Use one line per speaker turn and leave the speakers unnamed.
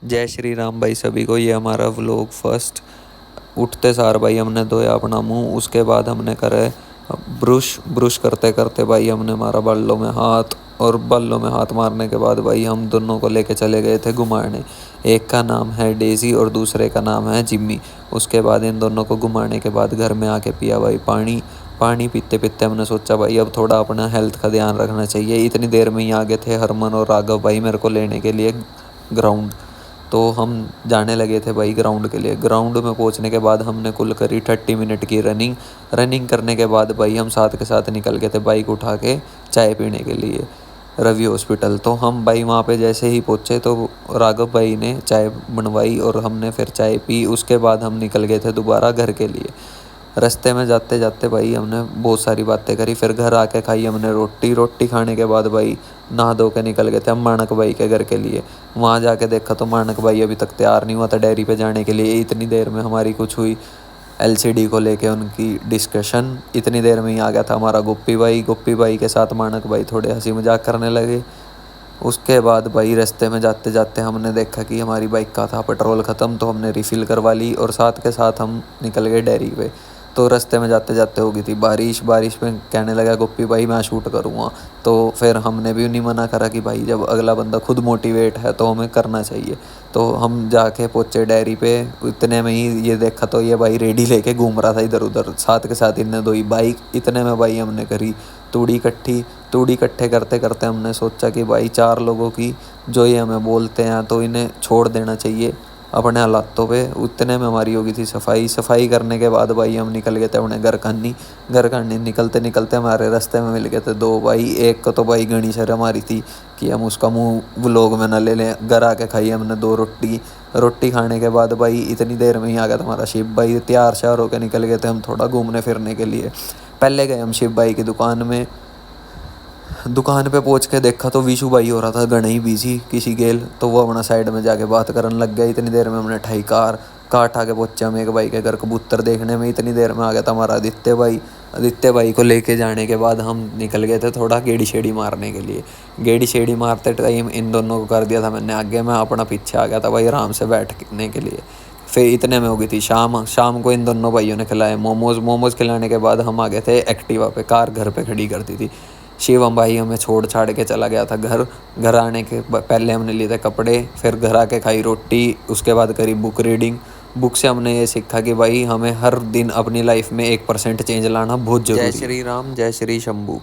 जय श्री राम भाई सभी को। ये हमारा व्लॉग फर्स्ट। उठते सार भाई हमने धोया अपना मुंह, उसके बाद हमने करे ब्रुश। ब्रुश करते करते भाई हमने मारा बालों में हाथ, और बालों में हाथ मारने के बाद भाई हम दोनों को लेके चले गए थे घुमाने। एक का नाम है डेजी और दूसरे का नाम है जिम्मी। उसके बाद इन दोनों को घुमाने के बाद घर में आके पिया भाई पानी। पानी पीते पीते हमने सोचा भाई अब थोड़ा अपना हेल्थ का ध्यान रखना चाहिए। इतनी देर में ही आगे थे हरमन और राघव भाई मेरे को लेने के लिए ग्राउंड। तो हम जाने लगे थे भाई ग्राउंड के लिए। ग्राउंड में पहुंचने के बाद हमने कुल करी 30 मिनट की रनिंग। रनिंग करने के बाद भाई हम साथ के साथ निकल गए थे बाइक उठा के चाय पीने के लिए रवि हॉस्पिटल। तो हम भाई वहाँ पे जैसे ही पहुँचे तो राघव भाई ने चाय बनवाई और हमने फिर चाय पी। उसके बाद हम निकल गए थे दोबारा घर के लिए। रास्ते में जाते जाते भाई हमने बहुत सारी बातें करी। फिर घर आके खाई हमने रोटी। रोटी खाने के बाद भाई नहा धो के निकल गए थे हम मानक भाई के घर के लिए। वहाँ जाके देखा तो मानक भाई अभी तक तैयार नहीं हुआ था डेयरी पे जाने के लिए। इतनी देर में हमारी कुछ हुई एलसीडी को लेके उनकी डिस्कशन। इतनी देर में ही आ गया था हमारा गुप्पी भाई। गुप्पी भाई के साथ मानक भाई थोड़े हंसी मजाक करने लगे। उसके बाद भाई रास्ते में जाते जाते हमने देखा कि हमारी बाइक का था पेट्रोल ख़त्म, तो हमने रिफ़िल करवा ली और साथ के साथ हम निकल गए डेयरी पे। तो रास्ते में जाते जाते हो गई थी बारिश। बारिश में कहने लगा गुप्पी भाई मैं शूट करूँगा। तो फिर हमने भी नहीं मना करा कि भाई जब अगला बंदा खुद मोटिवेट है तो हमें करना चाहिए। तो हम जाके पहुँचे डेयरी पे। इतने में ही ये देखा तो ये भाई रेडी लेके घूम रहा था इधर उधर। साथ के साथ इनने दो ही बाइक। इतने में भाई हमने करी तूड़ी इकट्ठी। तूड़ी इकट्ठे करते करते हमने सोचा कि भाई 4 लोगों की जो ये हमें बोलते हैं तो इन्हें छोड़ देना चाहिए अपने हालातों पे। उतने में हमारी हो गई थी सफाई। सफाई करने के बाद भाई हम निकल गए थे अपने घर खानी। घर खानी निकलते निकलते हमारे रास्ते में मिल गए थे 2 भाई। एक को तो भाई घनी शर्म आ रही थी कि हम उसका मुंह व्लॉग में न ले लें। घर आके खाई हमने 2 रोटी। रोटी खाने के बाद भाई इतनी देर में ही आ गया था हमारा शिव भाई। तैयार श्यार होकर निकल गए थे हम थोड़ा घूमने फिरने के लिए। पहले गए हम शिव भाई की दुकान में। दुकान पे पहुंच के देखा तो विशु भाई हो रहा था घना ही बिजी किसी गेल। तो वो अपना साइड में जाके बात करने लग गया। इतनी देर में हमने ठाई कार आके पहुंचे हम एक भाई के घर कबूतर देखने में। इतनी देर में आ गया था हमारा आदित्य भाई। आदित्य भाई को लेके जाने के बाद हम निकल गए थे थोड़ा गेड़ी शेड़ी मारने के लिए। गेड़ी शेड़ी मारते टाइम इन दोनों को कर दिया था मैंने आगे, मैं अपना पीछे आ गया था भाई आराम से बैठने के लिए। फिर इतने में हो गई थी शाम। शाम को इन दोनों भाइयों ने खिलाए मोमोज। मोमोज खिलाने के बाद हम आ गए थे एक्टिवा पे। कार घर पे खड़ी कर दी थी। शिवम भाई हमें छोड़ छाड़ के चला गया था घर। घर आने के पहले हमने लिए थे कपड़े, फिर घर आके खाई रोटी। उसके बाद करी बुक रीडिंग। बुक से हमने ये सीखा कि भाई हमें हर दिन अपनी लाइफ में 1% चेंज लाना बहुत जरूरी है। जय श्री राम, जय श्री शंभू।